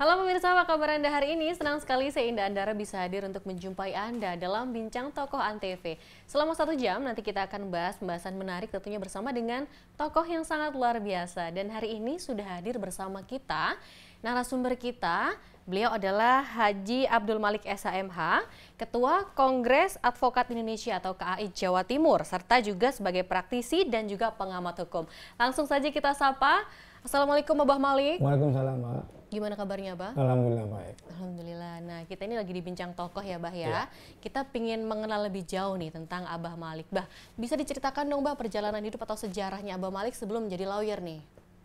Halo pemirsa, apa kabar Anda hari ini? Senang sekali saya Indah Andara bisa hadir untuk menjumpai Anda dalam Bincang Tokoh Antv. Selama 1 jam nanti kita akan bahas pembahasan menarik tentunya bersama dengan tokoh yang sangat luar biasa. Dan hari ini sudah hadir bersama kita narasumber kita. Beliau adalah Haji Abdul Malik SHMH, Ketua Kongres Advokat Indonesia atau KAI Jawa Timur, serta juga sebagai praktisi dan juga pengamat hukum. Langsung saja kita sapa. Assalamualaikum Abah Malik. Waalaikumsalam, Mbak. Gimana kabarnya, Bah? Alhamdulillah baik. Alhamdulillah. Nah, kita ini lagi di Bincang Tokoh ya, Bah ya. Kita pingin mengenal lebih jauh nih tentang Abah Malik. Bah, bisa diceritakan dong, Bah, perjalanan hidup atau sejarahnya Abah Malik sebelum menjadi lawyer nih?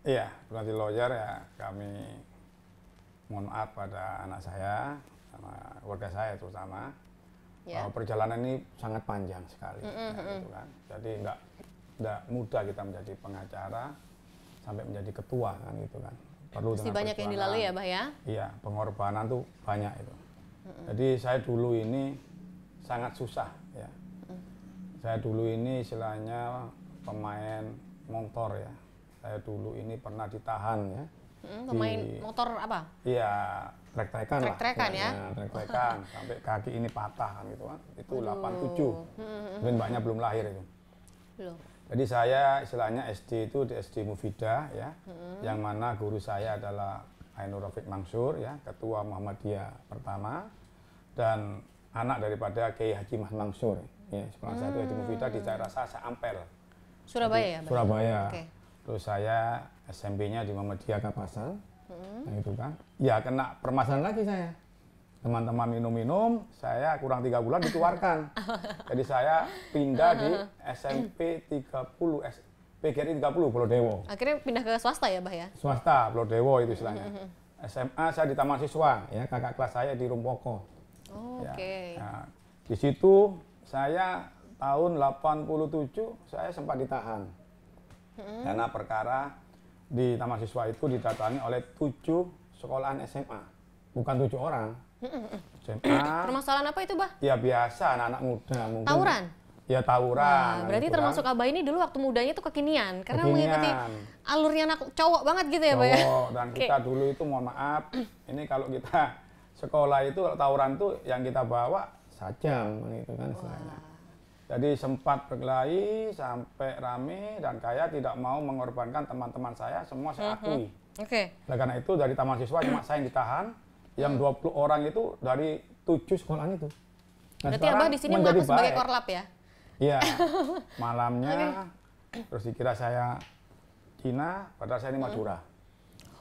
Iya, menjadi lawyer ya kami mohon maaf pada anak saya, sama keluarga saya terutama. Ya. Perjalanan ini sangat panjang sekali, gitu kan. Jadi nggak mudah kita menjadi pengacara sampai menjadi ketua kan gitu kan. Perlu Pasti banyak yang dilalui ya, Bah ya? Iya, pengorbanan tuh banyak itu. Jadi saya dulu ini sangat susah ya. Saya dulu ini istilahnya pemain motor ya. Saya dulu ini pernah ditahan ya. Pemain motor apa? Iya, trek-trekan lah. Trek-trekan ya? Trek-trekan sampai kaki ini patah kan gitu kan. Itu 87. Mungkin mbaknya belum lahir itu. Belum. Jadi saya istilahnya SD itu di SD Mufidah ya, yang mana guru saya adalah Ainur Rafiq Mansur ya, ketua Muhammadiyah pertama dan anak daripada Kiai Haji Mas Mansur. Ya, sekolah saya itu SD Mufidah di daerah Sasa Ampel. Surabaya ya, Bah? Surabaya. Oke. Terus saya SMP-nya di Muhammadiyah Kapasal. Nah itu kan. Ya kena permasalahan lagi saya. Teman-teman minum-minum, saya kurang 3 bulan dikeluarkan. Jadi saya pindah di SMP 30, PGRI 30, Pulau Dewo. Akhirnya pindah ke swasta ya, Bah ya? Swasta, Pulau Dewo itu istilahnya. SMA saya di Taman Siswa, ya kakak kelas saya di Rumpoko. Oh, Ya. oke. Nah, di situ saya tahun 87 saya sempat ditahan. Karena perkara di Taman Siswa itu didatangi oleh 7 sekolahan SMA, bukan 7 orang. SMA. Permasalahan apa itu, Bah? Ya biasa anak-anak muda mungkin. Tawuran? Ya tawuran. Nah, berarti gitu termasuk kan. Abah ini dulu waktu mudanya tuh kekinian karena Kekinian. mengikuti alurnya anak cowok banget gitu ya, Bah ya? Cowok, dan kita dulu itu mohon maaf, ini kalau kita sekolah itu kalau tawuran tuh yang kita bawa sajam gitu kan istilahnya. Jadi sempat berkelahi sampai rame dan saya tidak mau mengorbankan teman-teman saya, semua saya akui. Oke. Nah, karena itu dari Taman Siswa cuma saya yang ditahan, yang 20 orang itu dari 7 sekolahan itu. Nah, Berarti Abah di sini mengaku sebagai korlap ya? Iya, malamnya terus dikira saya Cina, padahal saya ini Madura.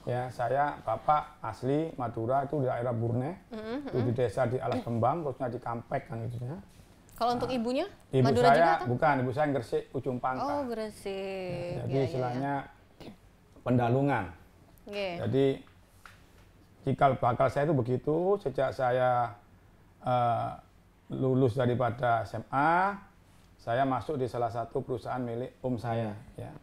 Ya, saya bapak asli Madura itu di daerah Burne, itu di desa di Alas Kembang, terusnya di Kampek kan gitu ya. Kalau untuk ibunya? Ibu Madura saya juga atau? bukan, ibu saya Gresik Ujung Pangkah. Oh, Gresik. Jadi istilahnya pendalungan. Oke. Jadi cikal bakal saya itu begitu sejak saya lulus daripada SMA, saya masuk di salah satu perusahaan milik om saya, ya.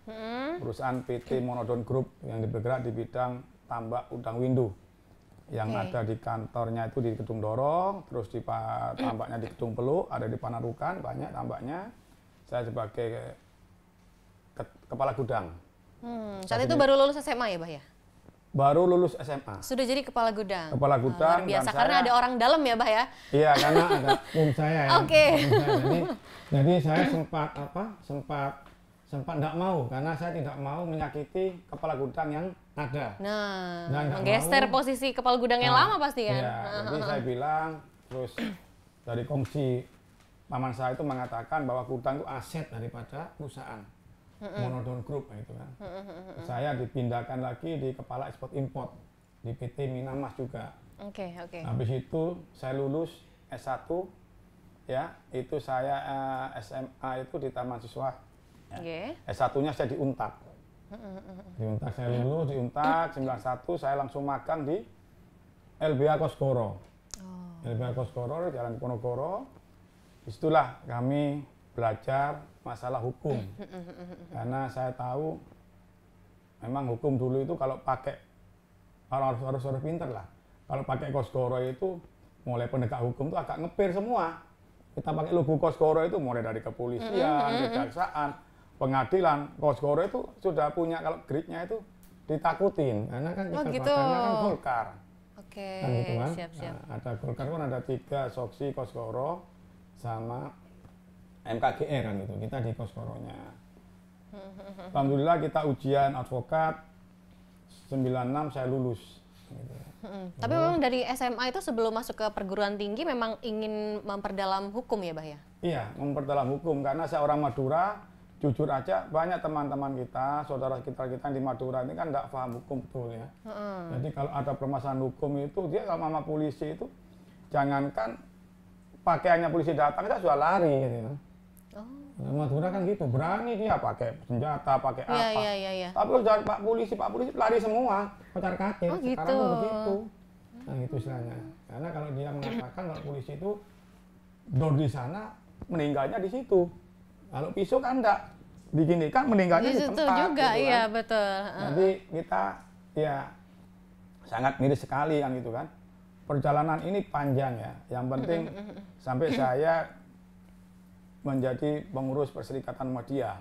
Perusahaan PT Monodon Group yang bergerak di bidang tambak udang windu, yang ada di kantornya itu di Gedung Dorong, terus di tambaknya di Gedung Peluk, ada di Panarukan, banyak tambaknya. Saya sebagai kepala gudang. Saat itu baru lulus SMA ya, Bah ya? Baru lulus SMA. Sudah jadi kepala gudang. Kepala gudang. Luar biasa, dan karena saya, ada orang dalam ya, Bah ya? Iya, karena ada om saya ya. Oke. Jadi saya sempat enggak mau karena saya tidak mau menyakiti kepala gudang yang ada. Nah, nggak menggeser mau. posisi kepala gudang yang lama pasti kan? Iya, jadi saya bilang terus dari kongsi paman saya itu mengatakan bahwa gudang itu aset daripada perusahaan Monodon Group itu kan. Saya dipindahkan lagi di kepala ekspor import di PT Minamas juga. Oke. Habis itu saya lulus S1 ya, itu saya SMA itu di Taman Siswa. Ya. S1-nya saya di Untak. Di Untak saya lulus, di Untak 91 saya langsung magang di LBH Koskoro. LBH Koskoro Jalan Ponorogo. Disitulah kami belajar masalah hukum. Karena saya tahu memang hukum dulu itu kalau pakai harus pinter lah. Kalau pakai Koskoro itu mulai penegak hukum itu agak ngepir semua. Kita pakai logo Koskoro itu mulai dari kepolisian, kejaksaan, pengadilan. Koskoro itu sudah punya, kalau grade-nya itu ditakutin karena kan cikal bakalnya kan Golkar. Oke, kan gitu kan. siap-siap. Nah, ada Golkar pun ada 3, Soksi, Koskoro, sama MKGR kan gitu. Kita di Koskoronya. Alhamdulillah kita ujian advokat 96 saya lulus. Gitu. Tapi memang dari SMA itu sebelum masuk ke perguruan tinggi memang ingin memperdalam hukum ya, Bah ya? Iya, memperdalam hukum karena saya orang Madura, jujur aja banyak teman-teman kita, saudara kita yang di Madura ini kan tidak paham hukum betul ya. Jadi kalau ada permasalahan hukum itu dia kalau sama polisi itu jangankan pakaiannya polisi datang kita sudah lari gitu. Madura kan gitu, berani dia pakai senjata, pakai apa. Iya. Tapi kalau dari Pak Polisi lari semua, pacar kaget. Oh, gitu. Sekarang pun begitu. Nah itu istilahnya. Karena kalau dia mengatakan kalau polisi itu dor di sana, meninggalnya di situ. Kalau pisau kan enggak, diginikan meninggalnya di tempat. Itu juga, gitu iya kan. betul. Jadi kita ya sangat miris sekali kan gitu kan. Perjalanan ini panjang ya. Yang penting sampai saya menjadi pengurus Perserikatan Muhammadiyah.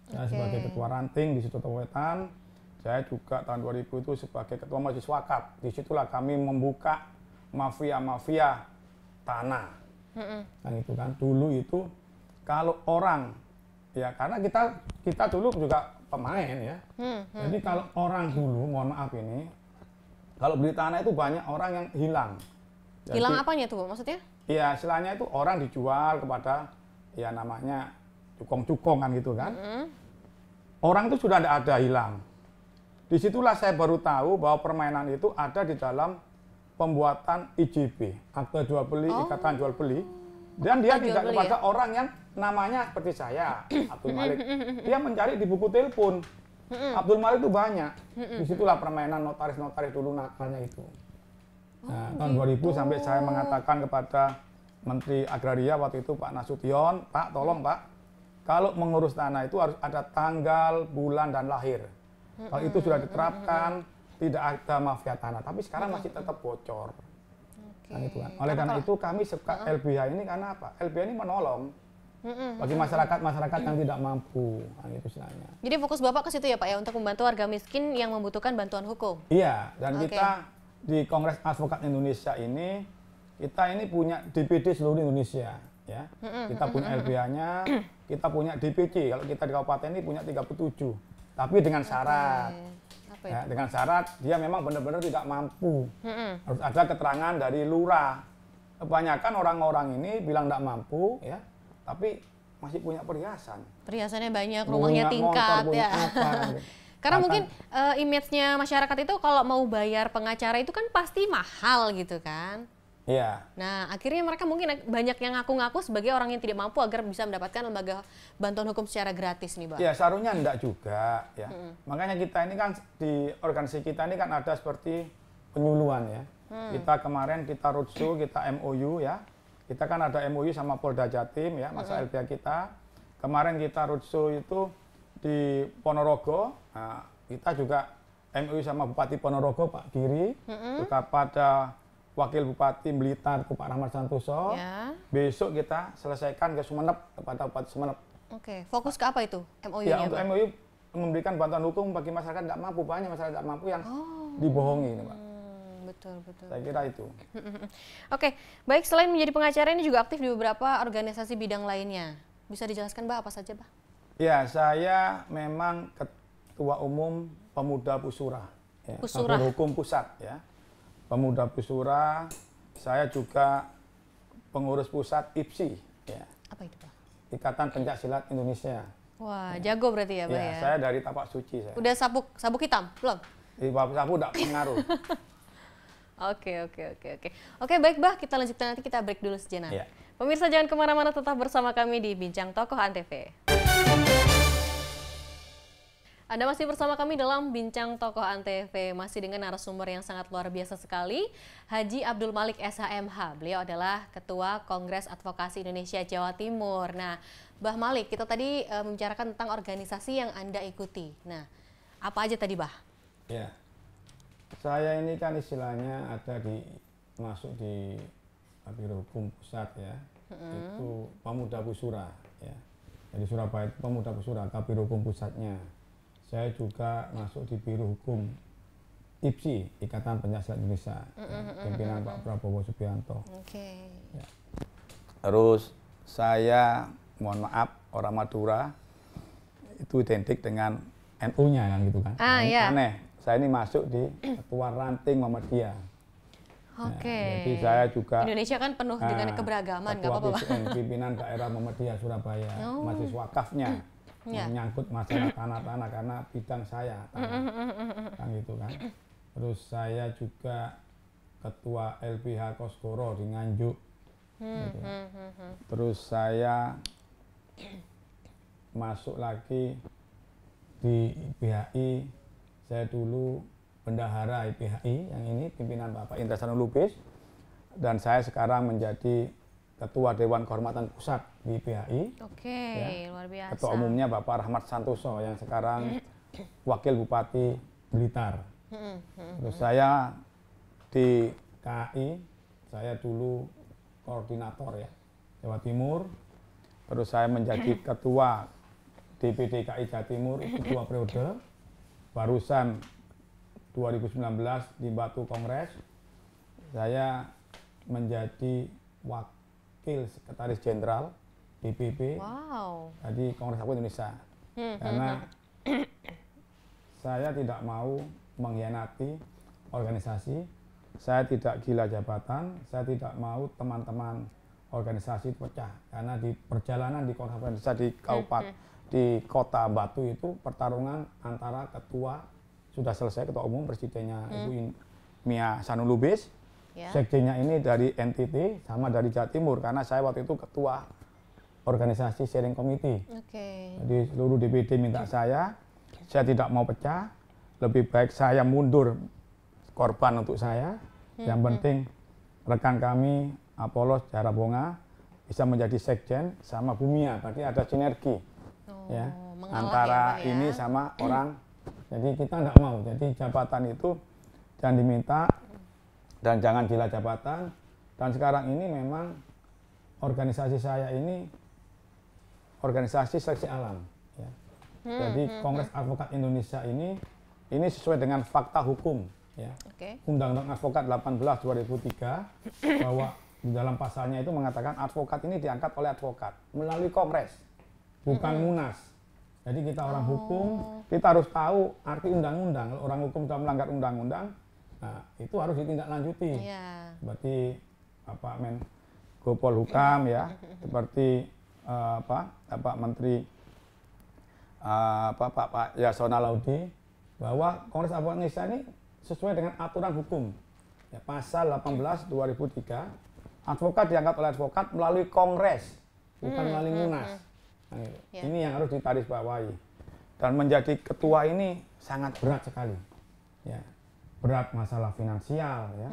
Saya sebagai ketua ranting di situ Wetan, saya juga tahun 2000 itu sebagai ketua majelis wakaf. Disitulah kami membuka mafia-mafia tanah. Kan itu kan dulu itu kalau orang ya karena kita dulu juga pemain ya. Jadi kalau orang dulu, mohon maaf ini, kalau beli tanah itu banyak orang yang hilang. Hilang apanya tuh maksudnya? Iya, istilahnya itu orang dijual kepada ya namanya cukong-cukong kan gitu kan. Orang itu sudah tidak ada hilang. Disitulah saya baru tahu bahwa permainan itu ada di dalam pembuatan IJB, akte jual beli, ikatan jual beli. Dan dia tidak kepada orang yang namanya seperti saya, Abdul Malik. Dia mencari di buku telepon. Abdul Malik itu banyak. Disitulah permainan notaris-notaris dulu nakalnya itu. Nah, tahun 2000 sampai saya mengatakan kepada Menteri Agraria waktu itu Pak Nasution, Pak tolong Pak, kalau mengurus tanah itu harus ada tanggal, bulan, dan lahir. Kalau itu sudah diterapkan, tidak ada mafia tanah. Tapi sekarang masih tetap bocor. Kan itu kan. Oleh karena itu kami suka LBH ini karena apa? LBH ini menolong bagi masyarakat yang tidak mampu. Kan itu istilahnya. Jadi fokus Bapak ke situ ya Pak ya, untuk membantu warga miskin yang membutuhkan bantuan hukum? Iya, dan kita di Kongres Advokat Indonesia ini, kita ini punya DPD seluruh Indonesia, ya. Kita punya LBH-nya, kita punya DPC. Kalau kita di kabupaten ini punya 37, tapi dengan syarat. Ya, dengan syarat dia memang benar-benar tidak mampu. Harus ada keterangan dari lurah. Kebanyakan orang-orang ini bilang tidak mampu, ya, tapi masih punya perhiasan. Perhiasannya banyak, rumahnya tingkat, motor, ya. apa, Karena mungkin image-nya masyarakat itu kalau mau bayar pengacara itu kan pasti mahal gitu kan. Iya. Nah, akhirnya mereka mungkin banyak yang ngaku-ngaku sebagai orang yang tidak mampu agar bisa mendapatkan lembaga bantuan hukum secara gratis nih, Bang. Ya, seharusnya enggak juga, ya. Makanya kita ini kan di organisasi kita ini kan ada seperti penyuluhan ya. Kita kemarin kita roadshow, kita MOU ya. Kita kan ada MOU sama Polda Jatim ya, masa LBH kita. Kemarin kita roadshow itu di Ponorogo. Nah, kita juga MOU sama Bupati Ponorogo Pak Giri, juga pada Wakil Bupati Blitar Pak Rahmat Santoso. Ya. Besok kita selesaikan ke Sumeneb, kepada Bupati Sumeneb. Oke, fokus ke apa itu MOU-nya? Ya, untuk MOU memberikan bantuan hukum bagi masyarakat tidak mampu, banyak masyarakat tidak mampu yang dibohongi, Pak. Betul. Saya kira itu. Oke, baik, selain menjadi pengacara ini juga aktif di beberapa organisasi bidang lainnya. Bisa dijelaskan, Mbak, apa saja, Pak? Ya, saya memang Ketua Umum Pemuda Pusura. Ya, Pusura. Hukum Pusat, ya. Pemuda Pusura, saya juga pengurus pusat IPSI. Ya. Apa itu, Pak? Ikatan Pencaksilat Indonesia. Wah, jago berarti ya, Pak ya? Saya dari Tapak Suci. Saya. Udah sabuk hitam? Belum? Di sapu tidak pengaruh. Oke, baik, Bah, kita lanjutkan nanti, kita break dulu sejenak. Ya. Pemirsa jangan kemana-mana, tetap bersama kami di Bincang Tokoh Antv. Anda masih bersama kami dalam Bincang Tokoh Antv, masih dengan narasumber yang sangat luar biasa sekali, Haji Abdul Malik SHMH. Beliau adalah Ketua Kongres Advokasi Indonesia Jawa Timur. Nah, Bah Malik, kita tadi membicarakan tentang organisasi yang Anda ikuti. Nah, apa aja tadi, Bah? Ya, saya ini kan istilahnya ada masuk di Biro Hukum Pusat ya, itu Pemuda Pusura ya. Jadi Surabaya itu Pemuda Pusura, Biro Hukum Pusatnya. Saya juga masuk di Biro Hukum IPSI, Ikatan Pencaksilat Indonesia, pimpinan Pak Prabowo Subianto. Ya. Terus saya, mohon maaf, orang Madura itu identik dengan NU-nya kan gitu kan. Aneh, saya ini masuk di ketua ranting Muhammadiyah. Jadi saya juga Indonesia kan penuh dengan keberagaman, nggak apa-apa. Ketua pimpinan daerah Muhammadiyah Surabaya, masih wakafnya. Menyangkut masalah tanah-tanah karena bidang saya kan gitu kan. Terus saya juga ketua LBH Koskoro di Nganjuk gitu. Terus saya masuk lagi di IPHI, saya dulu bendahara IPHI, yang ini pimpinan Bapak Indra Sanul Lubis, dan saya sekarang menjadi Ketua Dewan Kehormatan Pusat di IPHI. Luar biasa. Ketua umumnya Bapak Rahmat Santoso yang sekarang Wakil Bupati Blitar. Terus saya di KAI, saya dulu koordinator ya, Jawa Timur. Terus saya menjadi Ketua DPD KAI Jawa Timur itu 2 periode. Barusan 2019 di Batu Kongres, saya menjadi Wakil Sekretaris Jenderal DPP di Kongres Aku Indonesia. Karena saya tidak mau mengkhianati organisasi, saya tidak gila jabatan, saya tidak mau teman-teman organisasi pecah. Karena di perjalanan di Kongres Aku Indonesia di Kabupaten di Kota Batu itu pertarungan antara ketua sudah selesai, ketua umum presidennya Ibu Mia Sanul Lubis. Sekjennya ini dari NTT sama dari Jawa Timur karena saya waktu itu ketua organisasi sharing committee. Jadi seluruh DPD minta saya tidak mau pecah, lebih baik saya mundur, korban untuk saya. Yang penting rekan kami Apolos Jarabonga bisa menjadi sekjen sama Bumia, berarti ada sinergi ya antara ini sama orang. Jadi kita tidak mau, jadi jabatan itu jangan diminta dan jangan gila jabatan. Dan sekarang ini memang organisasi saya ini organisasi seleksi alam ya. Jadi Kongres Advokat Indonesia ini sesuai dengan fakta hukum ya. Undang-Undang Advokat 18 2003 bahwa di dalam pasalnya itu mengatakan advokat ini diangkat oleh advokat melalui kongres, bukan munas. Jadi kita orang hukum, kita harus tahu arti undang-undang. Kalau orang hukum sudah melanggar undang-undang, nah itu harus ditindaklanjuti. Seperti Bapak Menko Polhukam ya, seperti Bapak Menteri Pak Yasona Laudi, bahwa Kongres Advokat Indonesia ini sesuai dengan aturan hukum. Ya, pasal 18 2003, advokat diangkat oleh advokat melalui kongres, bukan melalui munas. Nah, ini yang harus ditarisbawahi. Dan menjadi ketua ini sangat berat sekali. Ya, berat masalah finansial, ya,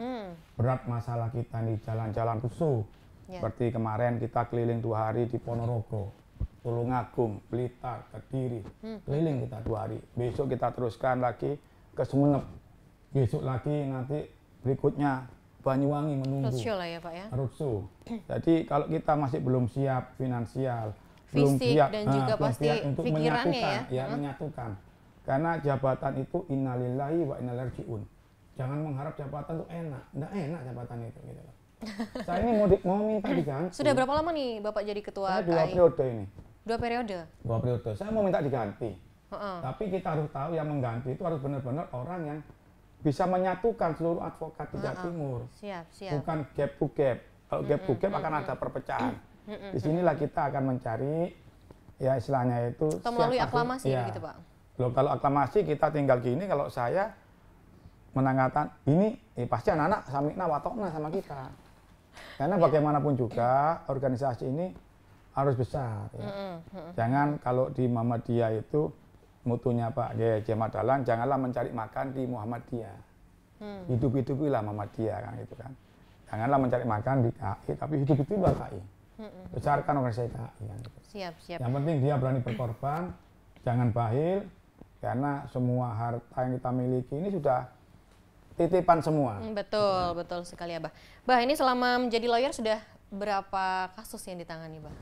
berat masalah kita di jalan-jalan rusuh. Seperti kemarin kita keliling 2 hari di Ponorogo, Tulungagung, Blitar, Kediri, keliling kita 2 hari. Besok kita teruskan lagi ke Sumeneb. Besok lagi nanti berikutnya Banyuwangi menunggu. Roadshow lah ya Pak ya. Roadshow. Jadi kalau kita masih belum siap finansial, belum fisik siap, dan juga pasti untuk pikirannya menyatukan, menyatukan. Karena jabatan itu innalillahi wa inna ilaihi raji'un. Jangan mengharap jabatan itu enak, enggak enak jabatan itu gitu loh. Saya ini mau minta diganti. Sudah berapa lama nih Bapak jadi ketua KAI? 2 periode ini. 2 periode? 2 periode. Saya mau minta diganti. Tapi kita harus tahu yang mengganti itu harus benar-benar orang yang bisa menyatukan seluruh advokat di Jawa Timur. Siap. Bukan gap to gap. Kalau gap to gap akan ada perpecahan. Disinilah kita akan mencari, ya istilahnya itu. Atau melalui aklamasi ya, gitu Pak? Loh, kalau aklamasi kita tinggal gini, kalau saya menanggapan ini, pasti anak-anak samikna watokna sama kita. Karena bagaimanapun juga organisasi ini harus besar. Ya. Jangan kalau di Muhammadiyah itu mutunya Pak Kiai Haji Ahmad Dahlan, janganlah mencari makan di Muhammadiyah. Hidup-hidupilah Muhammadiyah kan gitu kan. Janganlah mencari makan di KAI, tapi hidup-hidupilah KAI. Besarkan organisasi KAI kan gitu. Siap. Yang penting dia berani berkorban, jangan bahil, karena semua harta yang kita miliki ini sudah titipan semua. Betul sekali Abah. Bah, ini selama menjadi lawyer sudah berapa kasus yang ditangani Bah?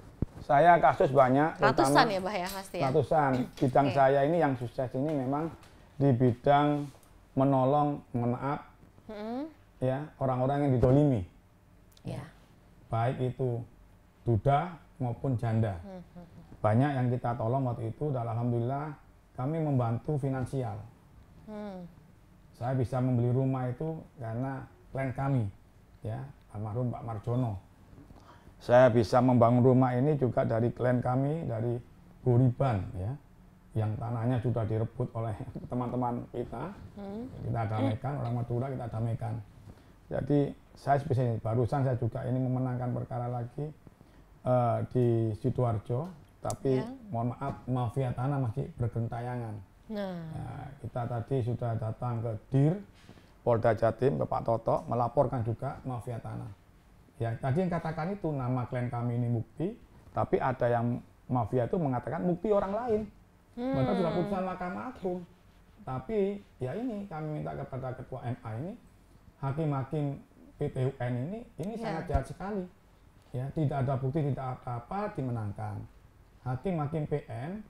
Saya kasus banyak. Ratusan ya Bah ya pasti ya? Ratusan. Bidang saya ini yang sukses ini memang di bidang menolong, mohon maaf, ya orang-orang yang didolimi, baik itu duda maupun janda. Banyak yang kita tolong waktu itu, dan alhamdulillah kami membantu finansial. Saya bisa membeli rumah itu karena klien kami, ya, almarhum Pak Marjono. Saya bisa membangun rumah ini juga dari klien kami, dari Guriban, ya, yang tanahnya sudah direbut oleh teman-teman kita. Kita damaikan, orang Madura kita damaikan. Jadi saya spesial, barusan saya juga ini memenangkan perkara lagi di Sidoarjo, tapi mohon maaf, mafia tanah masih bergentayangan. Nah, kita tadi sudah datang ke DIR, Polda Jatim, ke Pak Toto, melaporkan juga mafia tanah. Ya, tadi yang katakan itu nama klien kami ini bukti, tapi ada yang mafia itu mengatakan bukti orang lain. Bahkan sudah putusan Mahkamah Agung. Tapi ya ini kami minta kepada Ketua MA ini, hakim-hakim PT UN ini sangat jahat sekali. Ya, tidak ada bukti, tidak apa-apa, dimenangkan. Hakim-hakim PN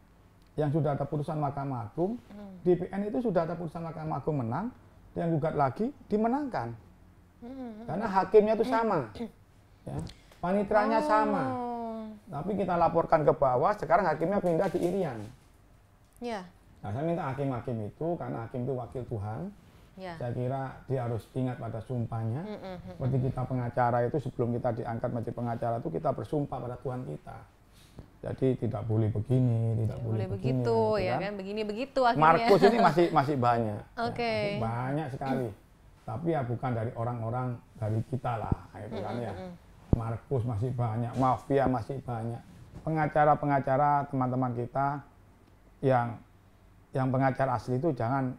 yang sudah ada putusan Mahkamah Agung, di PN itu sudah ada putusan Mahkamah Agung menang, yang gugat lagi dimenangkan. Karena hakimnya itu sama, ya, panitranya sama. Tapi kita laporkan ke bawah, sekarang hakimnya pindah di Irian. Nah, saya minta hakim-hakim itu, karena hakim itu wakil Tuhan, saya kira dia harus ingat pada sumpahnya. Seperti kita pengacara itu, sebelum kita diangkat menjadi pengacara itu kita bersumpah pada Tuhan kita. Jadi tidak boleh begini, tidak boleh begitu, gitu ya kan, begini begitu akhirnya. Markus ini masih banyak, ya, banyak sekali. Tapi ya bukan dari orang-orang dari kita lah, itu kan ya. Markus masih banyak, mafia masih banyak. Pengacara-pengacara teman-teman kita yang pengacara asli itu jangan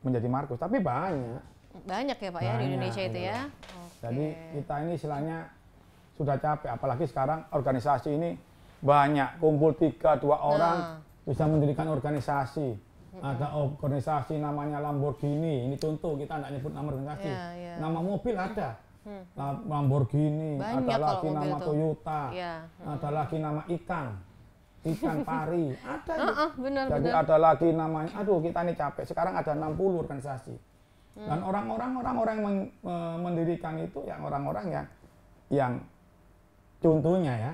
menjadi Markus, tapi banyak. Banyak ya Pak ya di Indonesia itu ya. Jadi kita ini istilahnya sudah capek, apalagi sekarang organisasi ini banyak, kumpul 3-2 orang bisa mendirikan organisasi. Ada organisasi namanya Lamborghini, ini contoh, kita tidak nyebut nama organisasi. Nama mobil ada, Lamborghini, banyak, ada lagi nama tuh. Toyota, ada lagi nama ikan pari, ada. Jadi ada lagi namanya, aduh kita ini capek, sekarang ada 60 organisasi. Dan orang-orang yang mendirikan itu, yang orang-orang yang contohnya ya,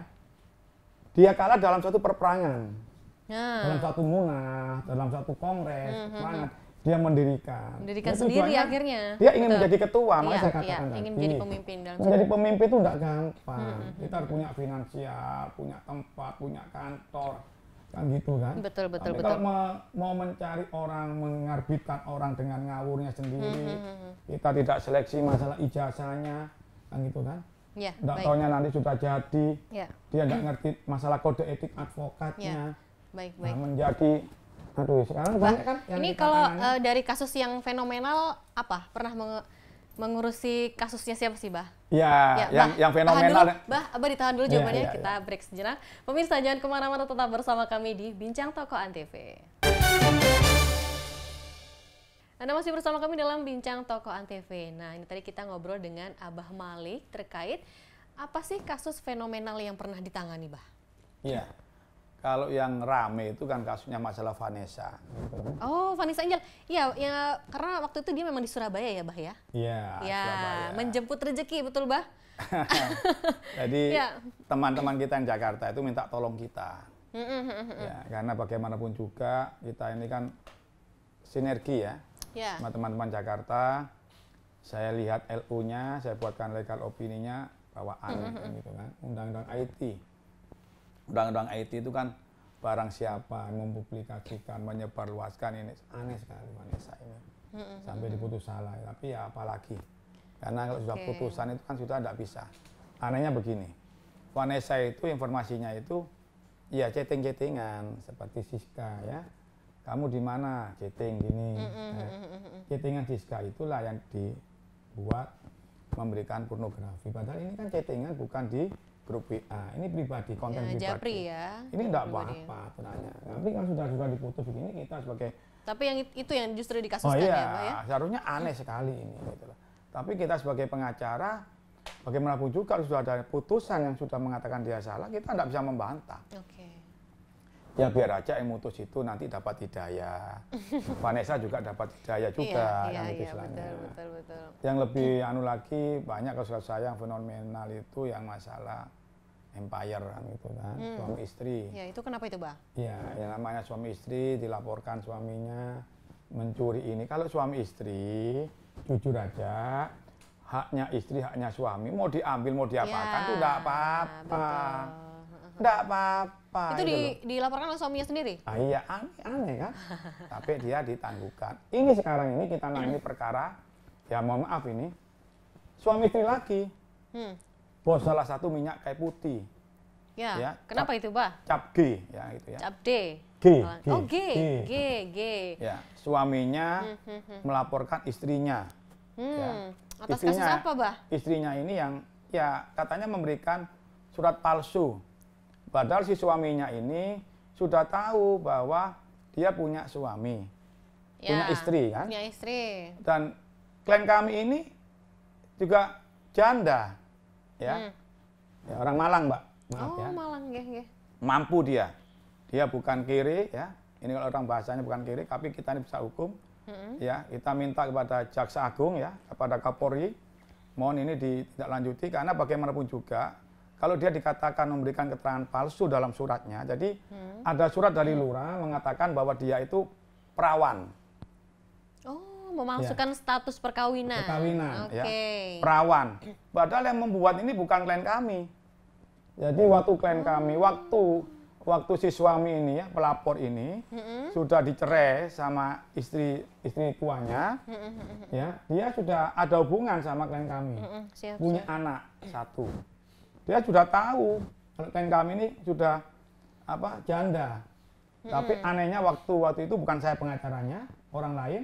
dia kalah dalam suatu perperangan. Dalam satu munah, dalam satu kongres, dia mendirikan sendiri akhirnya. Dia ingin menjadi ketua, makanya saya katakan ingin menjadi pemimpin. Menjadi pemimpin itu tidak gampang. Kita harus punya finansial, punya tempat, punya kantor, kan gitu kan. Betul. Kalau mau mencari orang, mengarbitkan orang dengan ngawurnya sendiri, kita tidak seleksi masalah ijazahnya, kan gitu kan. Tidak taunya nanti sudah jadi, dia tidak ngerti masalah kode etik advokatnya. Nah, menjadi, aduh sekarang banyak kan yang ini kalau dari kasus yang fenomenal apa? Pernah mengurusi kasusnya siapa sih, Bah? Yang fenomenal. Abah ditahan dulu jawabannya, kita break sejenak. Pemirsa jangan kemana-mana, tetap bersama kami di Bincang Tokoh Antv. Anda masih bersama kami dalam Bincang Tokoh Antv. Nah, ini tadi kita ngobrol dengan Abah Malik terkait apa sih kasus fenomenal yang pernah ditangani, Bah? Iya. Kalau yang rame itu kan kasusnya masalah Vanessa. Oh, Vanessa Angel. Iya, ya karena waktu itu dia memang di Surabaya ya, Bah ya? Iya, Surabaya. Menjemput rezeki, betul, Bah? Jadi teman-teman kita yang Jakarta itu minta tolong kita. Ya, karena bagaimanapun juga kita ini kan sinergi ya. Sama teman-teman Jakarta. Saya lihat LU-nya, saya buatkan legal opininya bahwa aneh gitu kan. Undang-undang IT. Undang-undang IT itu kan barang siapa mempublikasikan, menyebarluaskan, ini aneh sekali Vanessa ini. Sampai diputus salah, tapi ya apalagi. Karena kalau sudah putusan itu kan sudah tidak bisa. Anehnya begini, Vanessa itu informasinya itu ya chatting-chattingan seperti Siska ya. Kamu di mana? Chatting gini. Chattingan Siska itulah yang dibuat memberikan pornografi. Padahal ini kan chattingan bukan di grup WA, ini pribadi, konten pribadi. Japri ya. Ini enggak apa-apa sebenarnya. Tapi kan sudah diputus begini, kita sebagai... Tapi yang itu yang justru dikasuskan ya, Pak ya? Seharusnya aneh sekali ini. Gitu. Tapi kita sebagai pengacara, bagaimanapun juga sudah ada putusan yang sudah mengatakan dia salah, kita enggak bisa membantah. Ya biar aja yang mutus itu nanti dapat hidayah. Vanessa juga dapat hidayah juga. Betul. Yang lebih anu lagi, banyak kasus saya yang fenomenal itu yang masalah empire gitu kan, suami istri. Ya itu kenapa itu, Bah? Ya, yang namanya suami istri dilaporkan suaminya mencuri ini. Kalau suami istri, jujur aja, haknya istri, haknya suami, mau diambil, mau diapakan itu enggak apa-apa. Enggak apa-apa. Itu dilaporkan oleh suaminya sendiri? Ah, iya, aneh kan? Tapi dia ditangguhkan. Ini sekarang ini kita nangani perkara, ya mohon maaf ini, suami istri lagi. Bos salah satu minyak kayu putih. Ya, kenapa itu, Bah? Cap G, ya gitu ya. Cap D. G. Oh, G. Ya, suaminya melaporkan istrinya. Ya. Atas kasus apa, Bah? Istrinya ini yang ya katanya memberikan surat palsu. Padahal si suaminya ini sudah tahu bahwa dia punya suami, punya istri kan? Punya istri. Dan klien kami ini juga janda, ya, ya orang Malang, Mbak. Maaf ya. Malang, nggih. Mampu dia bukan kiri, ya. Ini kalau orang bahasanya bukan kiri, tapi kita ini bisa hukum. Ya, kita minta kepada Jaksa Agung ya, kepada Kapolri, mohon ini ditindaklanjuti karena bagaimanapun juga kalau dia dikatakan memberikan keterangan palsu dalam suratnya, jadi ada surat dari lurah mengatakan bahwa dia itu perawan. Oh, memalsukan status perkawinan. Perkawinan, ya. Perawan. Padahal yang membuat ini bukan klien kami. Jadi waktu klien kami, waktu si suami ini ya, pelapor ini sudah dicerai sama istri tuanya, ya, dia sudah ada hubungan sama klien kami, punya anak satu. Dia sudah tahu kalau klien kami ini sudah janda. Tapi anehnya waktu itu bukan saya pengacaranya, orang lain.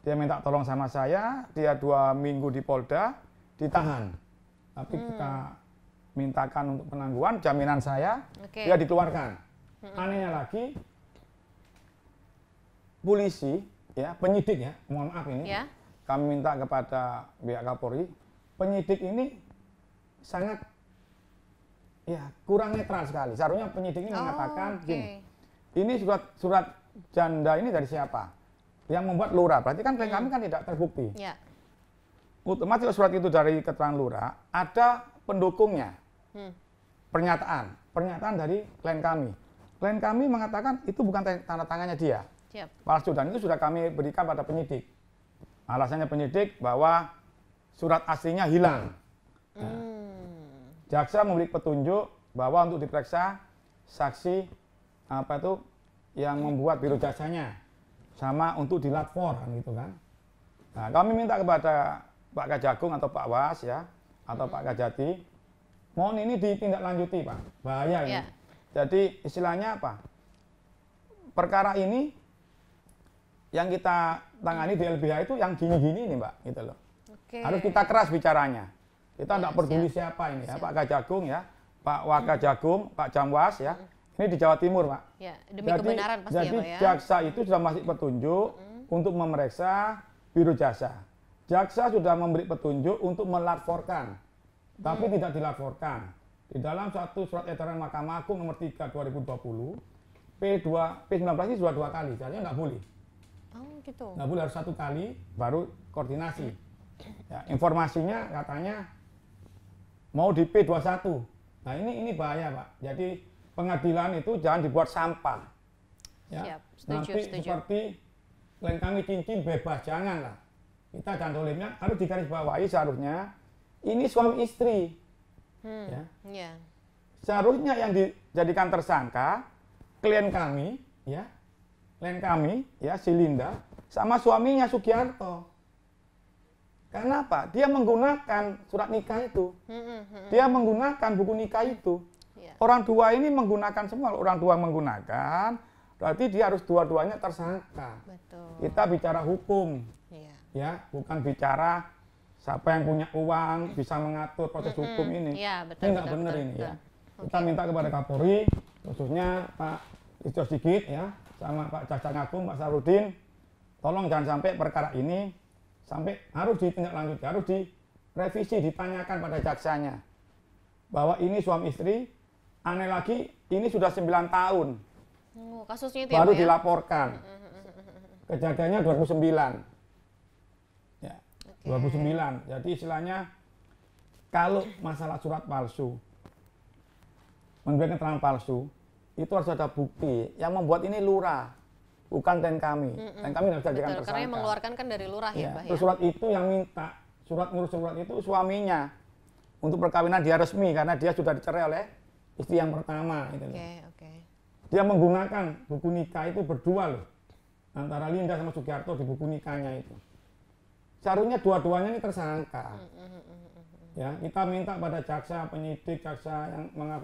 Dia minta tolong sama saya, dia 2 minggu di Polda, ditahan. Tapi kita mintakan untuk penangguhan, jaminan saya, dia dikeluarkan. Anehnya lagi, polisi, ya, penyidik ya, mohon maaf ini, kami minta kepada pihak Kapolri, penyidik ini sangat kurang netral sekali. Seharusnya penyidik ini mengatakan gini, ini surat janda ini dari siapa? Yang membuat lurah, berarti kan klien kami kan tidak terbukti. Otomatis surat itu dari keterangan lurah, ada pendukungnya. Pernyataan dari klien kami. Klien kami mengatakan itu bukan tanda tangannya dia. Palsu, dan itu sudah kami berikan pada penyidik. Alasannya penyidik bahwa surat aslinya hilang. Jaksa memberi petunjuk bahwa untuk diperiksa saksi yang membuat biro jasanya, sama untuk dilapor gitu kan. Nah, kami minta kepada Pak Kajagung atau Pak Was ya, atau Pak Kajati, mohon ini ditindaklanjuti, Pak. Bahaya ini. Jadi istilahnya apa? Perkara ini yang kita tangani di LBH itu yang gini-gini nih, Mbak, gitu loh. Harus kita keras bicaranya. Kita tidak peduli siapa ini ya, Pak Kajagung ya, Pak Wakajagung, Pak Jamwas ya. Ini di Jawa Timur, Pak. Ya, demi kebenaran pasti jadi ya, Pak ya. jaksa itu sudah masih petunjuk untuk memeriksa biro jasa. Jaksa sudah memberi petunjuk untuk melaporkan, tapi tidak dilaporkan. Di dalam satu surat edaran Mahkamah Agung nomor 3 2020, P19 ini sudah 2 kali, jadi nggak boleh. Oh gitu. Nggak boleh, harus 1 kali baru koordinasi. Ya, informasinya katanya mau di P21. Nah ini bahaya, Pak. Jadi pengadilan itu jangan dibuat sampah. Ya. Setuju. Seperti klien kami cincin bebas, janganlah. Kita dan dolimnya harus digarisbawahi seharusnya ini suami istri. Seharusnya yang dijadikan tersangka klien kami, si Linda sama suaminya Sugiarto. Karena apa? Dia menggunakan surat nikah itu. Dia menggunakan buku nikah itu. Orang tua ini menggunakan semua. Orang tua menggunakan, berarti dia harus dua-duanya tersangka. Betul. Kita bicara hukum. Ya, bukan bicara siapa yang punya uang bisa mengatur proses hukum ini. Ini nggak benar ini ya. Kita minta kepada Kapolri, khususnya Pak Ijo Sigit ya, sama Pak Jaksa Agung, Pak Sarudin, tolong jangan sampai perkara ini sampai harus ditindaklanjuti, harus direvisi, ditanyakan pada jaksanya bahwa ini suami istri. Aneh lagi, ini sudah 9 tahun Kasusnya itu baru ya, dilaporkan. Kejadiannya 2009. Ya, 2009. Jadi istilahnya kalau masalah surat palsu, memberikan keterangan palsu, itu harus ada bukti. Yang membuat ini lurah, bukan TEN kami. TEN kami tidak bisa dijadikan tersangka. Karena yang mengeluarkan kan dari lurah ya, Mbah ya. Surat itu yang minta, ngurus surat itu suaminya untuk perkawinan dia resmi karena dia sudah dicerai oleh istri yang pertama. Gitu. Dia menggunakan buku nikah itu berdua loh, antara Linda sama Sugiharto di buku nikahnya itu. Seharusnya dua-duanya ini tersangka. Ya, kita minta pada jaksa, penyidik, jaksa yang mengapa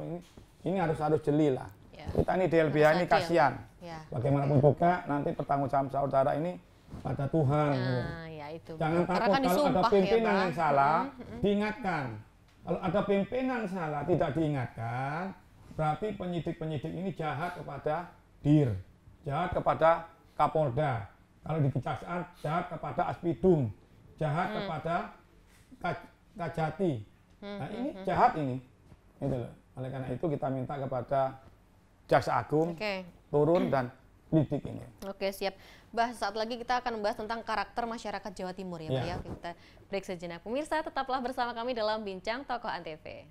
ini harus jeli lah. Ya. Kita ini di LBH ini kasihan. Ya. Bagaimanapun juga nanti pertanggungjawaban saudara ini pada Tuhan. Ya itu. Jangan takut kan kalau ada pimpinan yang salah, diingatkan. Kalau ada pimpinan salah tidak diingatkan, berarti penyidik-penyidik ini jahat kepada DIR, jahat kepada Kapolda. Kalau di kejaksaan jahat kepada Aspidum, jahat kepada Kajati. Nah ini jahat ini. Gitu loh. Oleh karena itu kita minta kepada Jaksa Agung turun dan lidik ini. Oke, siap. Bah, saat lagi kita akan membahas tentang karakter masyarakat Jawa Timur ya, Pak ya. Kita break sejenak. Pemirsa, tetaplah bersama kami dalam Bincang Tokoh Antv.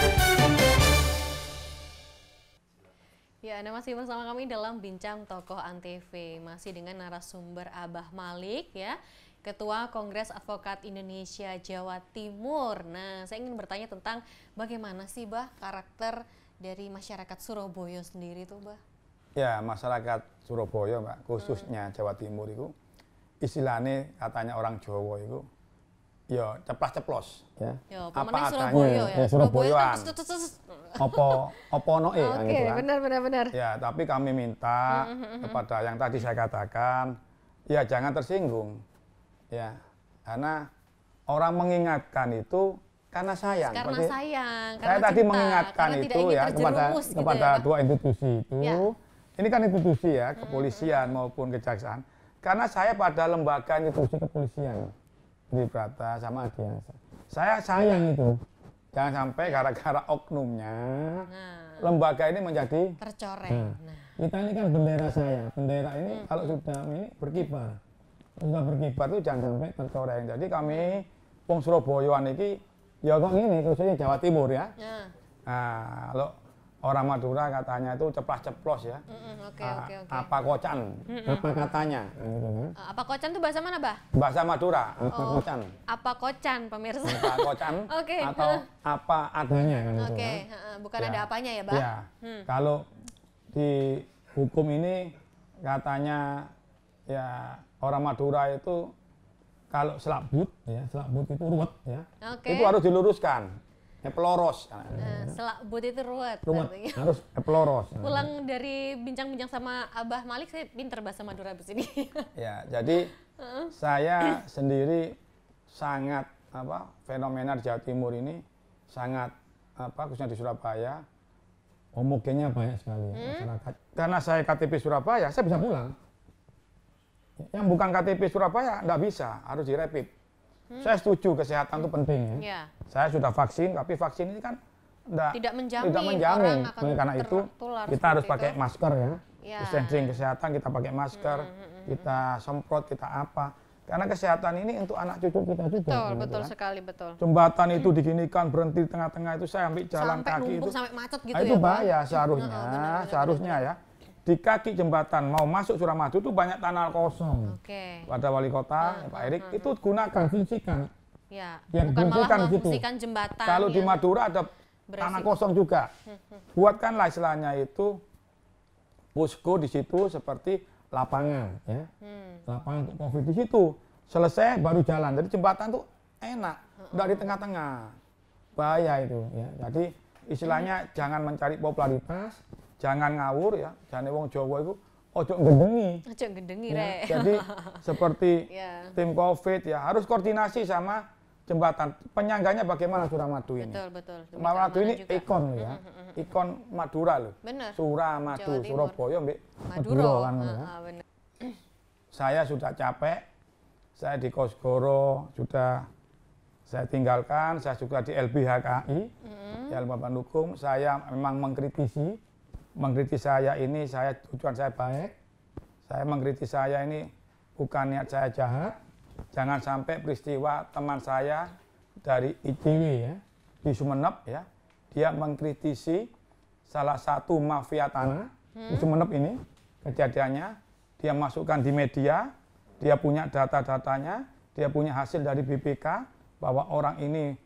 Ya, Anda masih bersama kami dalam Bincang Tokoh Antv, masih dengan narasumber Abah Malik ya, Ketua Kongres Advokat Indonesia Jawa Timur. Nah, saya ingin bertanya tentang bagaimana sih, Bah, karakter dari masyarakat Surabaya sendiri tuh, Bah? Ya, masyarakat Surabaya, Mbak, khususnya Jawa Timur itu, istilahnya katanya orang Jawa itu, ya ceplas-ceplos. Ya. Apa adanya, ya Surabayaan. Opo noe kan gitu kan. Benar. Ya, tapi kami minta kepada yang tadi saya katakan, ya jangan tersinggung. Ya, karena orang mengingatkan itu karena sayang. Karena sayang. Saya tadi mengingatkan itu ya kepada dua institusi itu. Ya. Ini kan institusi ya, kepolisian maupun kejaksaan. Karena saya pada lembaga institusi kepolisian, di Brata sama Adiasa. Saya sayang itu. Jangan sampai gara-gara oknumnya lembaga ini menjadi tercoreng. Kita ini kan bendera saya. Bendera ini kalau sudah ini berkibar. Sudah berkibar itu jangan sampai tercoreng. Jadi kami wong Surabaya niki ya kok ngene khususnya Jawa Timur ya. Nah, kalau orang Madura katanya itu ceplas-ceplos ya. Oke. Apa kocan? Apa katanya? Apa kocan itu bahasa mana, Bah? Bahasa Madura. Apa kocan? Apa kocan, pemirsa? Apa kocan? Atau apa adanya kan itu. Bukan ada apanya ya, Bah? Ya. Kalau di hukum ini katanya ya orang Madura itu kalau selabut itu ruwet ya. Itu harus diluruskan. Peloros. Selabut itu ruwet. Harus peloros. Pulang dari bincang-bincang sama Abah Malik, saya pinter bahasa Madura di sini. Ya, jadi saya sendiri sangat fenomena di Jawa Timur ini sangat khususnya di Surabaya homogennya banyak sekali ya, masyarakat. Karena saya KTP Surabaya, saya bisa pulang. Yang bukan KTP Surabaya enggak bisa, harus direpit. Saya setuju kesehatan itu penting ya. Saya sudah vaksin, tapi vaksin ini kan tidak menjamin. Karena itu kita harus pakai masker ya. Distancing kesehatan kita pakai masker, kita semprot, kita apa. Karena kesehatan ini untuk anak cucu kita juga. Betul sekali, betul. Jembatan itu diginikan berhenti di tengah-tengah itu saya ambil jalan kaki itu. Sampai macet gitu itu bahaya seharusnya ya. Di kaki jembatan mau masuk Suramadu itu banyak tanah kosong. Pada wali kota Pak Erik itu gunakan fungsikan. Ya, bukan malah memfungsikan jembatan. Kalau di Madura ada tanah kosong juga. Buatkanlah istilahnya itu posko di situ seperti lapangan ya. Lapangan untuk Covid di situ. Selesai baru jalan. Jadi jembatan tuh enak, enggak di tengah-tengah. Bahaya itu ya. Jadi istilahnya jangan mencari popularitas. Jangan ngawur ya, jangan wong Jawa itu ojo gendengi. Ya, jadi seperti tim Covid ya harus koordinasi sama jembatan. Penyangganya bagaimana Suramadu ini? Betul. Suramadu ini juga ikon ya, ikon Madura loh. Bener. Suramadu, Surabaya, Madura kan. Bener. Saya sudah capek, saya di Kosgoro sudah saya tinggalkan, saya juga di LBHKI, ya Lembaga Hukum. Saya memang mengkritisi mengkritik saya ini, tujuan saya baik. Saya mengkritik saya ini bukan niat saya jahat. Jangan sampai peristiwa teman saya dari ICW ya, di Sumeneb ya, dia mengkritisi salah satu mafia tanah di Sumeneb ini. Kejadiannya, dia masukkan di media, dia punya data-datanya, dia punya hasil dari BPK bahwa orang ini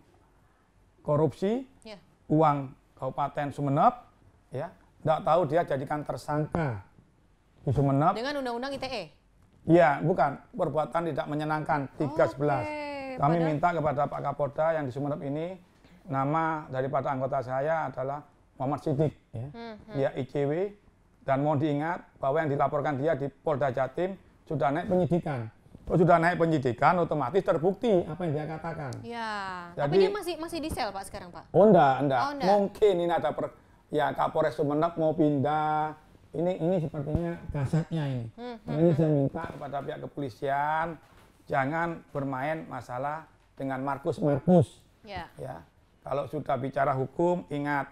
korupsi uang Kabupaten Sumeneb, ya, nggak tahu dia jadikan tersangka di Sumeneb dengan undang-undang ITE. Iya, bukan perbuatan tidak menyenangkan 311. Kami minta kepada Pak Kapolda yang di Sumeneb ini, nama daripada anggota saya adalah Muhammad Siddiq, ya. Dia ICW, dan mohon diingat bahwa yang dilaporkan dia di Polda Jatim sudah naik penyidikan. Kalau sudah naik penyidikan, otomatis terbukti apa yang dia katakan. Ya, jadi, tapi dia masih di sel Pak sekarang Pak? Oh enggak. Mungkin ini ada ya Kapolres Sumeneb mau pindah. Ini sepertinya kasatnya ini. Makanya saya minta kepada pihak kepolisian jangan bermain masalah dengan Markus. Ya. Kalau sudah bicara hukum, ingat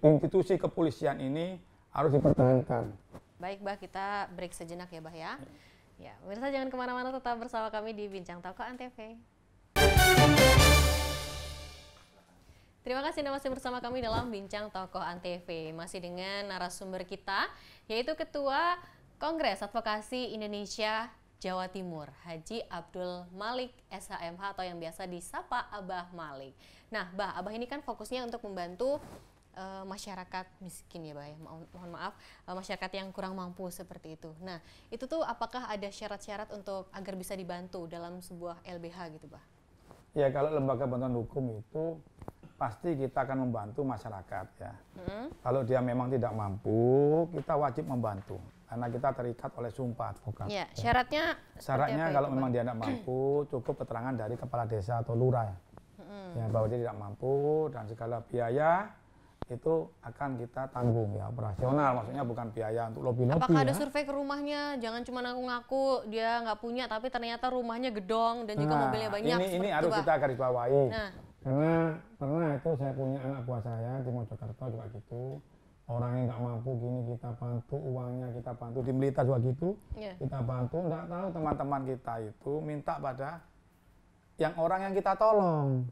institusi kepolisian ini harus dipertahankan. Baik, Bah, kita break sejenak ya, Bah ya. Ya, pemirsa jangan kemana-mana, tetap bersama kami di Bincang Tokoh Antv. Terima kasih Anda masih bersama kami dalam Bincang Tokoh Antv. Masih dengan narasumber kita, yaitu Ketua Kongres Advokasi Indonesia Jawa Timur, Haji Abdul Malik SHMH atau yang biasa disapa Abah Malik. Nah, Bah, Abah ini kan fokusnya untuk membantu masyarakat miskin ya, Bah ya. Mohon maaf, masyarakat yang kurang mampu seperti itu. Nah, itu tuh apakah ada syarat-syarat untuk agar bisa dibantu dalam sebuah LBH gitu, Bah? Ya, kalau lembaga bantuan hukum itu pasti kita akan membantu masyarakat ya. Kalau dia memang tidak mampu, kita wajib membantu karena kita terikat oleh sumpah advokat. Ya, syaratnya kalau memang dia tidak mampu, cukup keterangan dari kepala desa atau lurah ya, bahwa dia tidak mampu dan segala biaya itu akan kita tanggung ya, operasional, maksudnya bukan biaya untuk lobi-lobi. Apakah ada survei ke rumahnya? Jangan cuma ngaku-ngaku dia nggak punya, tapi ternyata rumahnya gedong dan juga mobilnya banyak. Ini harus kita garis bawahi. Karena pernah itu saya punya anak buah saya di Mojokerto juga gitu. Orang yang nggak mampu gini kita bantu, uangnya kita bantu, di Melita juga gitu. Kita bantu, nggak tahu teman-teman kita itu minta pada orang yang kita tolong.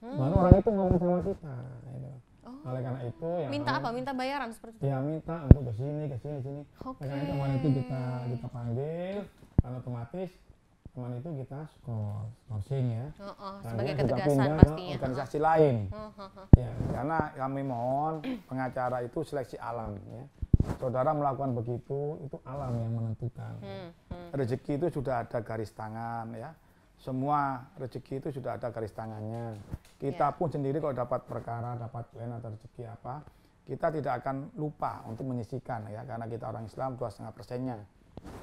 Baru orang itu ngomong sama kita. Gitu. Oleh karena itu ya minta apa? Minta bayaran seperti itu? Ya minta untuk ke sini. Oleh karena itu teman itu kita panggil, dan otomatis teman itu kita skorsing ya. Sebagai ketegasan pastinya. Organisasi lain. Ya, karena kami mohon pengacara itu seleksi alam ya. Saudara melakukan begitu, itu alam yang menentukan. Rezeki itu sudah ada garis tangan ya. Semua rezeki itu sudah ada garis tangannya. Kita pun sendiri kalau dapat perkara, dapat klien atau rezeki apa, kita tidak akan lupa untuk menyisihkan ya, karena kita orang Islam 2,5%-nya.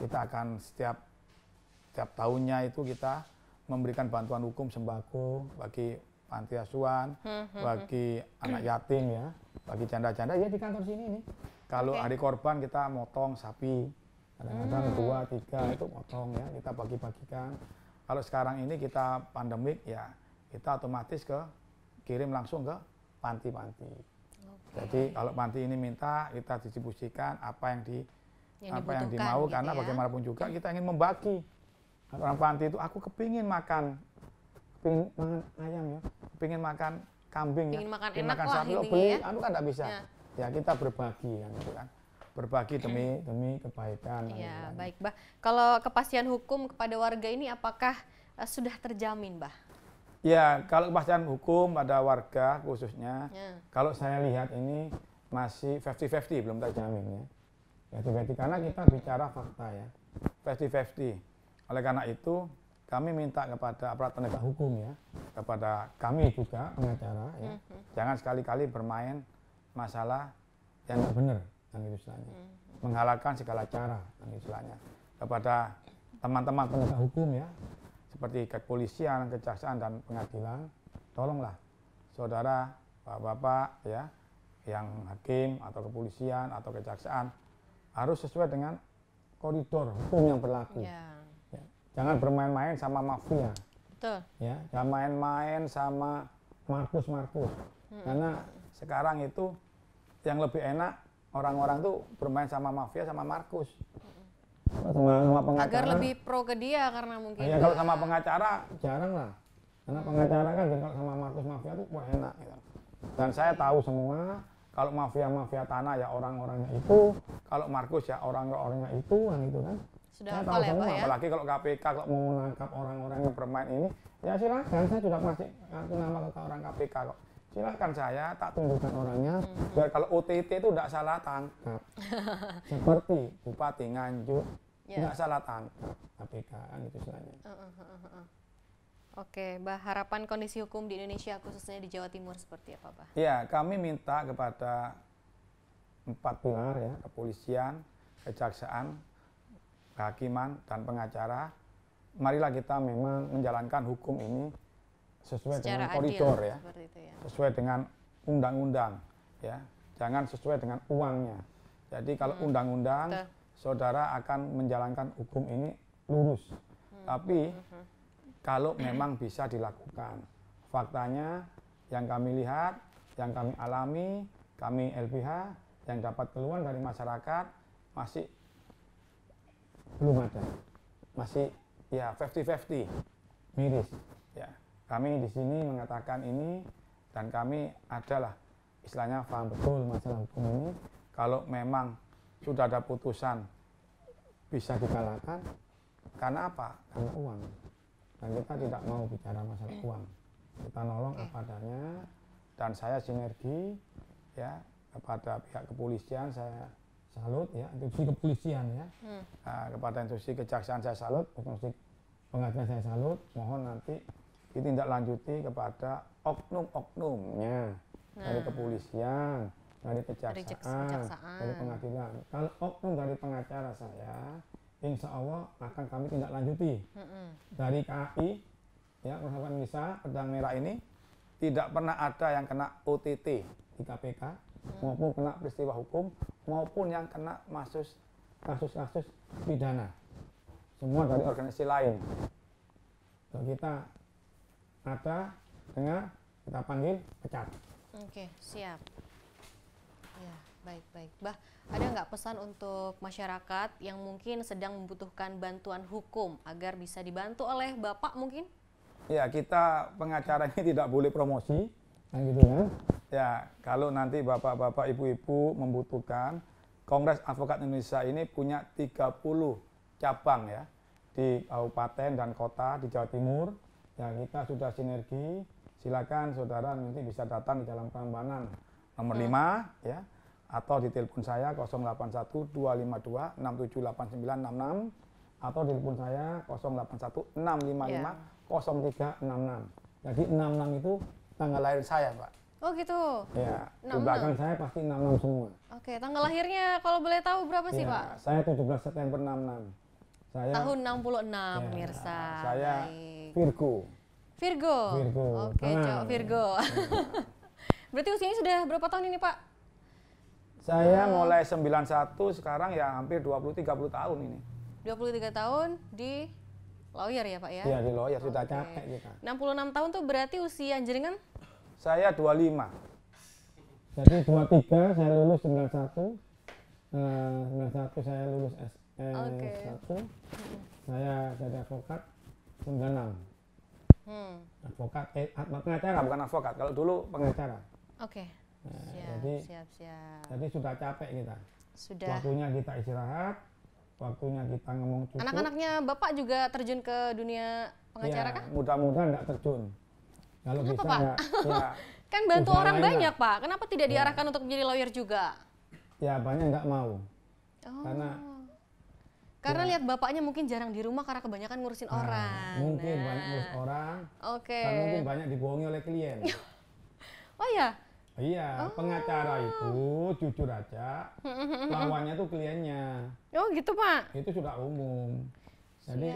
Kita akan setiap tahunnya itu kita memberikan bantuan hukum sembako bagi panti asuhan, bagi anak yatim ya, bagi janda-janda ya di kantor sini nih. Kalau hari korban kita motong sapi, kadang-kadang 2, 3 itu motong ya, kita bagi-bagikan. Kalau sekarang ini kita pandemik ya, kita otomatis kirim langsung ke panti-panti. Jadi kalau panti ini minta, kita distribusikan apa yang dimau gitu karena ya. Bagaimanapun juga kita ingin membagi. Orang panti itu aku kepingin makan ayam ya, kepingin makan kambing ya, kepingin makan sapi, beli, kan enggak bisa. Ya kita berbagi kan, gitu kan. Berbagi demi kebaikan. Iya, baik, Bah. Kalau kepastian hukum kepada warga ini apakah sudah terjamin, Bah? Ya, kalau kepastian hukum pada warga khususnya, kalau saya lihat ini masih 50-50, belum terjamin ya. 50-50 karena kita bicara fakta ya. 50-50. Oleh karena itu, kami minta kepada aparat penegak hukum ya, kepada kami juga pengacara ya, jangan sekali-kali bermain masalah yang tidak benar. Istilahnya. Menghalalkan segala cara istilahnya kepada teman-teman penegak hukum ya, seperti kepolisian, kejaksaan dan pengadilan, tolonglah saudara, bapak-bapak ya, yang hakim atau kepolisian atau kejaksaan harus sesuai dengan koridor hukum yang berlaku. Ya. Jangan bermain-main sama mafia. Betul. Ya, jangan main-main sama Markus. Karena sekarang itu yang lebih enak orang-orang tuh bermain sama mafia sama Markus. Sama pengacara. Agar lebih pro ke dia karena mungkin. Ya kalau sama pengacara jarang lah. Karena pengacara kan kalau sama Markus mafia tuh wah enak gitu. Dan saya tahu semua kalau mafia-mafia tanah ya orang-orangnya itu, kalau Markus ya orang-orangnya itu kan gitu kan. Sudah saya tahu semua, ya? Apalagi kalau KPK kalau mau menangkap orang-orang yang bermain ini, ya silakan, saya sudah masih aku nama ke orang KPK kok. Silakan saya tak tunjukkan orangnya, biar kalau OTT itu tidak salah tangkap. Seperti Bupati Nganjuk, tidak salah tangkap KPK kan itu istilahnya. Oke, Bah, harapan kondisi hukum di Indonesia khususnya di Jawa Timur seperti apa, Bah? Ya, kami minta kepada 4 pilar ya, kepolisian, kejaksaan, kehakiman, dan pengacara, marilah kita memang menjalankan hukum ini sesuai secara dengan koridor adil, ya, itu ya, sesuai dengan undang-undang ya, jangan sesuai dengan uangnya. Jadi kalau undang-undang, saudara akan menjalankan hukum ini lurus. Tapi kalau memang bisa dilakukan, faktanya yang kami lihat, yang kami alami, kami LBH, yang dapat keluhan dari masyarakat masih belum ada, masih ya 50-50, miris. Ya, kami di sini mengatakan ini dan kami adalah istilahnya paham betul masalah hukum ini. Kalau memang sudah ada putusan bisa dikalahkan, karena apa? Karena uang. Dan kita tidak mau bicara masalah uang. Kita nolong apa adanya dan saya sinergi ya kepada pihak kepolisian saya salut ya, institusi kepolisian ya. Kepada institusi kejaksaan saya salut, institusi pengadilan saya salut, mohon nanti ditindaklanjuti kepada oknum-oknumnya dari kepolisian, dari kejaksaan, dari pengadilan. Kalau oknum dari pengacara saya, insya Allah akan kami tindak lanjuti. Dari KAI, ya Persatuan Indonesia Pedang Merah ini tidak pernah ada yang kena OTT di KPK, maupun kena peristiwa hukum, maupun yang kena kasus-kasus pidana. Semua dari organisasi lain. Kalau kita ada, dengar, kita panggil, pecat. Oke, siap. Ya, baik-baik. Bah, ada nggak pesan untuk masyarakat yang mungkin sedang membutuhkan bantuan hukum agar bisa dibantu oleh Bapak mungkin? Ya, kita pengacara ini tidak boleh promosi, kan gitu kan? Ya, kalau nanti bapak-bapak, ibu-ibu membutuhkan, Kongres Advokat Indonesia ini punya 30 cabang ya di kabupaten dan kota di Jawa Timur. Ya, kita sudah sinergi. Silakan saudara nanti bisa datang di Jalan Prambanan nomor 5 ya, atau di telepon saya 081 252 678966 atau di telepon saya 081 655 0366. Jadi 66 itu tanggal lahir saya, Pak. Oh gitu. Ya, di belakang saya pasti 66 semua. Oke, tanggal lahirnya kalau boleh tahu berapa sih, Pak? Saya 17 September 66. Saya tahun 66, pemirsa. Saya baik. Virgo. Virgo. Oke, cowok Virgo. Berarti usianya sudah berapa tahun ini, Pak? Saya mulai 91, sekarang ya hampir 20-30 tahun ini. 23 tahun di lawyer ya, Pak ya? Iya, di lawyer, sudah capek kita. 66 tahun tuh berarti usia jenengan? Saya 25. Jadi 23 saya lulus 91. 91 saya lulus S1. Saya jadi advokat 96. Advokat, pengacara bukan advokat. Kalau dulu pengacara. Oke. Siap. Jadi sudah capek kita. Sudah. Waktunya kita istirahat, waktunya kita ngomong cukup. Anak-anaknya Bapak juga terjun ke dunia pengacara ya, kah? Mudah-mudahan nggak terjun. Kalau kenapa, bisa Pak? Ya, kan bantu orang banyak, Pak. Kenapa tidak diarahkan untuk menjadi lawyer juga? Ya, banyak nggak mau. Karena lihat bapaknya mungkin jarang di rumah karena kebanyakan ngurusin orang. Mungkin banyak ngurus orang. Dan mungkin banyak dibohongi oleh klien. Oh ya? Iya, pengacara itu jujur aja, lawannya tuh kliennya. Oh gitu, Pak? Itu sudah umum. Jadi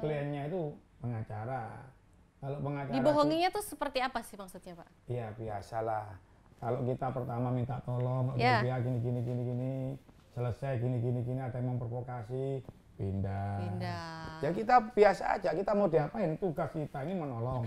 kliennya itu pengacara. Kalau pengacara dibohonginya tuh seperti apa sih maksudnya, Pak? Iya, biasalah. Kalau kita pertama minta tolong, dia gini, selesai gini, ada yang memprovokasi, pindah. Ya kita biasa aja, kita mau diapain? Tugas kita ini menolong.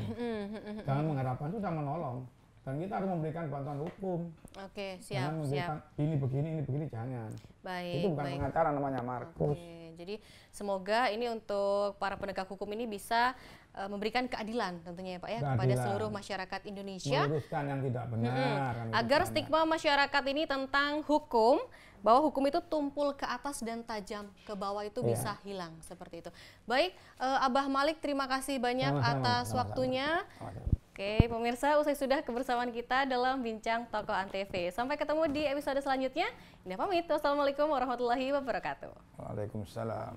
Jangan mengharapkan sudah menolong. Dan kita harus memberikan bantuan hukum. Oke, siap, siap. Ini begini, jangan. Baik, itu bukan pengacara namanya, Markus. Oke, jadi semoga ini untuk para penegak hukum ini bisa memberikan keadilan tentunya ya Pak ya, kepada seluruh masyarakat Indonesia. Meluruskan yang tidak benar. Agar stigma masyarakat ini tentang hukum, bahwa hukum itu tumpul ke atas dan tajam ke bawah itu bisa hilang seperti itu. Baik, Abah Malik, terima kasih banyak atas waktunya. Oke, pemirsa, usai sudah kebersamaan kita dalam Bincang Tokoh Antv. Sampai ketemu di episode selanjutnya. Indah pamit. Wassalamualaikum warahmatullahi wabarakatuh. Waalaikumsalam.